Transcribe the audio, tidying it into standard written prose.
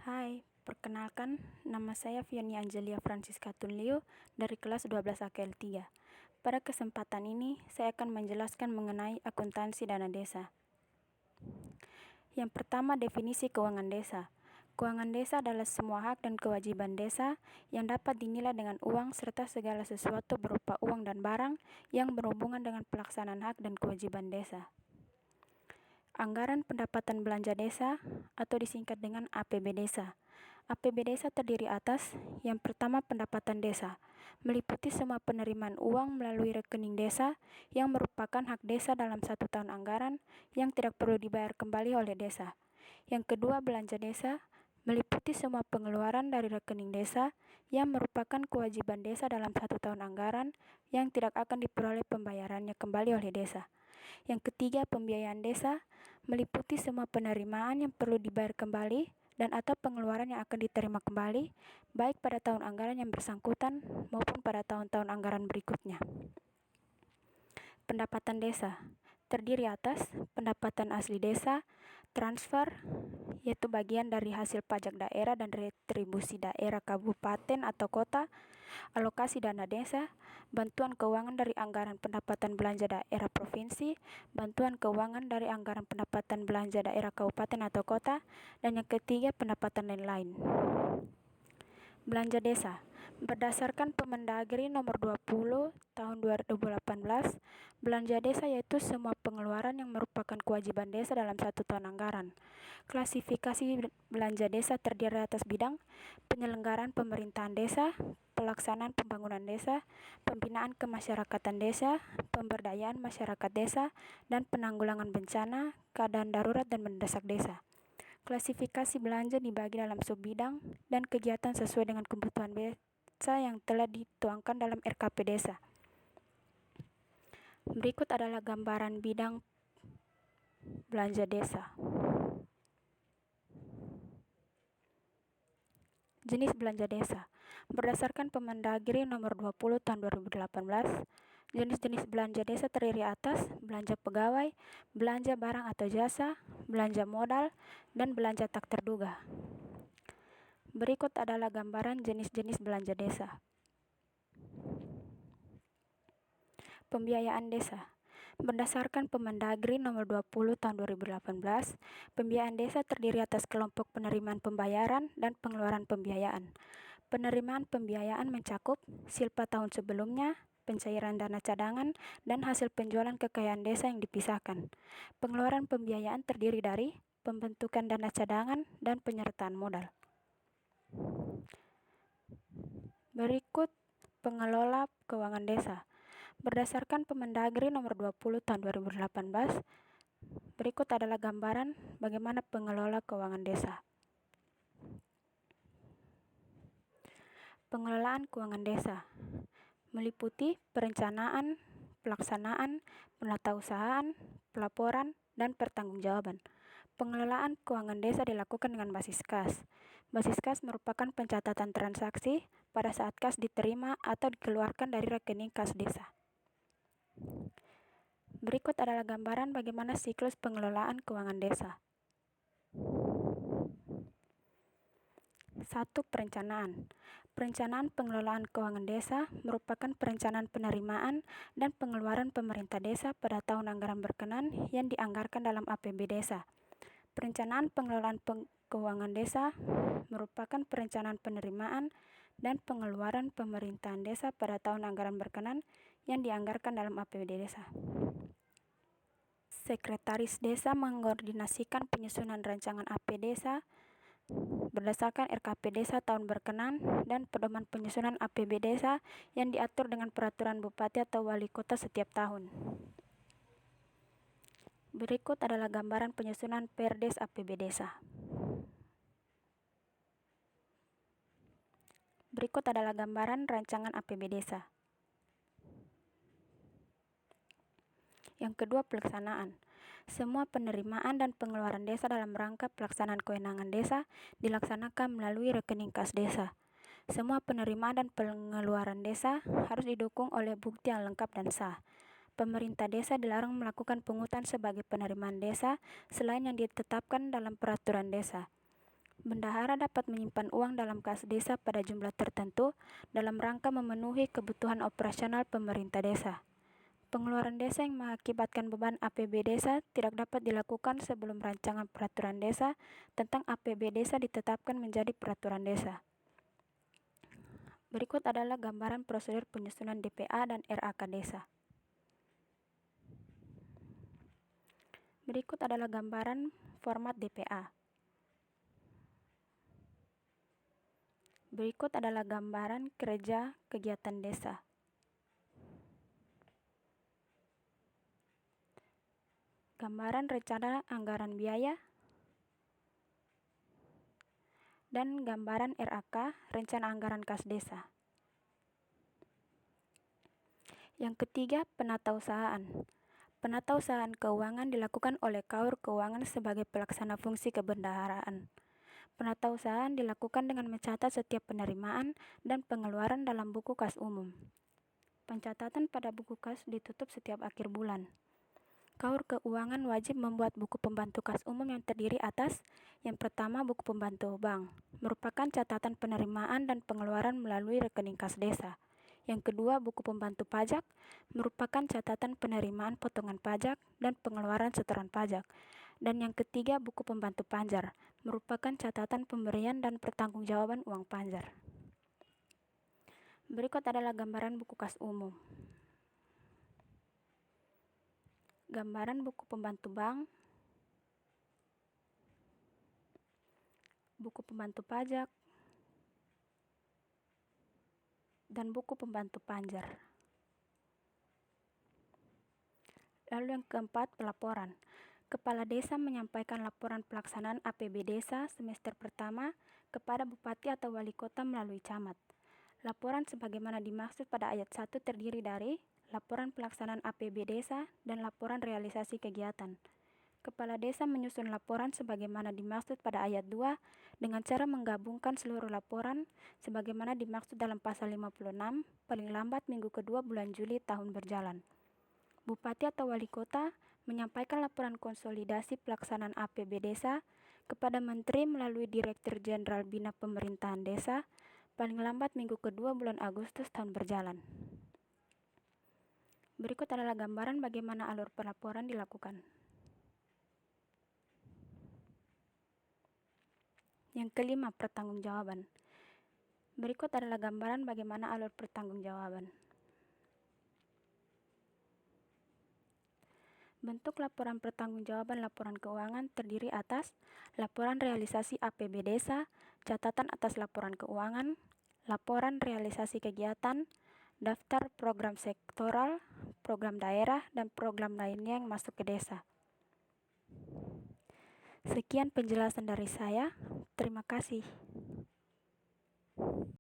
Hai, perkenalkan nama saya Fiani Angelia Francisca Tunliu dari kelas 12 AKL 3. Pada kesempatan ini, saya akan menjelaskan mengenai akuntansi dana desa. Yang pertama, definisi keuangan desa. Keuangan desa adalah semua hak dan kewajiban desa yang dapat dinilai dengan uang serta segala sesuatu berupa uang dan barang yang berhubungan dengan pelaksanaan hak dan kewajiban desa. Anggaran pendapatan belanja desa atau disingkat dengan APB desa. APB desa terdiri atas yang pertama pendapatan desa, meliputi semua penerimaan uang melalui rekening desa yang merupakan hak desa dalam 1 tahun anggaran yang tidak perlu dibayar kembali oleh desa. Yang kedua belanja desa, meliputi semua pengeluaran dari rekening desa yang merupakan kewajiban desa dalam 1 tahun anggaran yang tidak akan diperoleh pembayarannya kembali oleh desa. Yang ketiga, pembiayaan desa meliputi semua penerimaan yang perlu dibayar kembali dan atau pengeluaran yang akan diterima kembali, baik pada tahun anggaran yang bersangkutan maupun pada tahun-tahun anggaran berikutnya. Pendapatan desa terdiri atas pendapatan asli desa, transfer, yaitu bagian dari hasil pajak daerah dan retribusi daerah kabupaten atau kota, alokasi dana desa, bantuan keuangan dari anggaran pendapatan belanja daerah provinsi, bantuan keuangan dari anggaran pendapatan belanja daerah kabupaten atau kota, dan yang ketiga pendapatan lain-lain. Belanja desa berdasarkan Permendagri nomor 20 tahun 2018, belanja desa yaitu semua pengeluaran yang merupakan kewajiban desa dalam 1 tahun anggaran. Klasifikasi belanja desa terdiri atas bidang penyelenggaraan pemerintahan desa, pelaksanaan pembangunan desa, pembinaan kemasyarakatan desa, pemberdayaan masyarakat desa, dan penanggulangan bencana, keadaan darurat dan mendesak desa. Klasifikasi belanja dibagi dalam subbidang dan kegiatan sesuai dengan kebutuhan desa yang telah dituangkan dalam RKP desa. Berikut adalah gambaran bidang belanja desa. Jenis belanja desa. Berdasarkan Permendagri nomor 20 tahun 2018, jenis-jenis belanja desa terdiri atas belanja pegawai, belanja barang atau jasa, belanja modal, dan belanja tak terduga. Berikut adalah gambaran jenis-jenis belanja desa. Pembiayaan desa. Berdasarkan Permendagri nomor 20 tahun 2018, pembiayaan desa terdiri atas kelompok penerimaan pembayaran dan pengeluaran pembiayaan. Penerimaan pembiayaan mencakup silpa tahun sebelumnya, pencairan dana cadangan, dan hasil penjualan kekayaan desa yang dipisahkan. Pengeluaran pembiayaan terdiri dari pembentukan dana cadangan dan penyertaan modal. Berikut pengelola keuangan desa. Berdasarkan Permendagri nomor 20 tahun 2018, berikut adalah gambaran bagaimana pengelola keuangan desa. Pengelolaan keuangan desa meliputi perencanaan, pelaksanaan, penatausahaan, pelaporan, dan pertanggungjawaban. Pengelolaan keuangan desa dilakukan dengan basis kas. Basis kas merupakan pencatatan transaksi pada saat kas diterima atau dikeluarkan dari rekening kas desa. Berikut adalah gambaran bagaimana siklus pengelolaan keuangan desa. 1. Perencanaan. Perencanaan pengelolaan keuangan desa merupakan perencanaan penerimaan dan pengeluaran pemerintah desa pada tahun anggaran berkenan yang dianggarkan dalam APB desa. Perencanaan pengelolaan keuangan desa merupakan perencanaan penerimaan dan pengeluaran pemerintahan desa pada tahun anggaran berkenan yang dianggarkan dalam APBD desa. Sekretaris desa mengkoordinasikan penyusunan rancangan AP desa berdasarkan RKP desa tahun berkenan dan pedoman penyusunan APB desa yang diatur dengan peraturan bupati atau wali kota setiap tahun. Berikut adalah gambaran penyusunan Perdes APB desa. Berikut adalah gambaran rancangan APB desa. Yang kedua, pelaksanaan. Semua penerimaan dan pengeluaran desa dalam rangka pelaksanaan kewenangan desa dilaksanakan melalui rekening kas desa. Semua penerimaan dan pengeluaran desa harus didukung oleh bukti yang lengkap dan sah. Pemerintah desa dilarang melakukan pungutan sebagai penerimaan desa selain yang ditetapkan dalam peraturan desa. Bendahara dapat menyimpan uang dalam kas desa pada jumlah tertentu dalam rangka memenuhi kebutuhan operasional pemerintah desa. Pengeluaran desa yang mengakibatkan beban APB desa tidak dapat dilakukan sebelum rancangan peraturan desa tentang APB desa ditetapkan menjadi peraturan desa. Berikut adalah gambaran prosedur penyusunan DPA dan RAK desa. Berikut adalah gambaran format DPA. Berikut adalah gambaran kerja kegiatan desa. Gambaran rencana anggaran biaya dan gambaran RAK, rencana anggaran kas desa. Yang ketiga, penatausahaan. Penatausahaan keuangan dilakukan oleh KAUR Keuangan sebagai pelaksana fungsi kebendaharaan. Penatausahaan dilakukan dengan mencatat setiap penerimaan dan pengeluaran dalam buku kas umum. Pencatatan pada buku kas ditutup setiap akhir bulan. KAUR Keuangan wajib membuat buku pembantu kas umum yang terdiri atas: yang pertama, buku pembantu bank, merupakan catatan penerimaan dan pengeluaran melalui rekening kas desa. Yang kedua, buku pembantu pajak, merupakan catatan penerimaan potongan pajak dan pengeluaran setoran pajak. Dan yang ketiga, buku pembantu panjar, merupakan catatan pemberian dan pertanggungjawaban uang panjar. Berikut adalah gambaran buku kas umum. Gambaran buku pembantu bank, buku pembantu pajak, dan buku pembantu panjar. Lalu yang keempat, pelaporan. Kepala Desa menyampaikan laporan pelaksanaan APB Desa semester pertama kepada Bupati atau Wali Kota melalui camat. Laporan sebagaimana dimaksud pada ayat 1 terdiri dari laporan pelaksanaan APB Desa dan laporan realisasi kegiatan. Kepala Desa menyusun laporan sebagaimana dimaksud pada ayat 2 dengan cara menggabungkan seluruh laporan sebagaimana dimaksud dalam pasal 56 paling lambat minggu kedua bulan Juli tahun berjalan. Bupati atau Wali Kota menyampaikan laporan konsolidasi pelaksanaan APB Desa kepada Menteri melalui Direktur Jenderal Bina Pemerintahan Desa paling lambat minggu kedua bulan Agustus tahun berjalan. Berikut adalah gambaran bagaimana alur pelaporan dilakukan. Yang kelima, pertanggungjawaban. Berikut adalah gambaran bagaimana alur pertanggungjawaban. Bentuk laporan pertanggungjawaban laporan keuangan terdiri atas laporan realisasi APB Desa, catatan atas laporan keuangan, laporan realisasi kegiatan, daftar program sektoral, program daerah, dan program lainnya yang masuk ke desa. Sekian penjelasan dari saya. Terima kasih.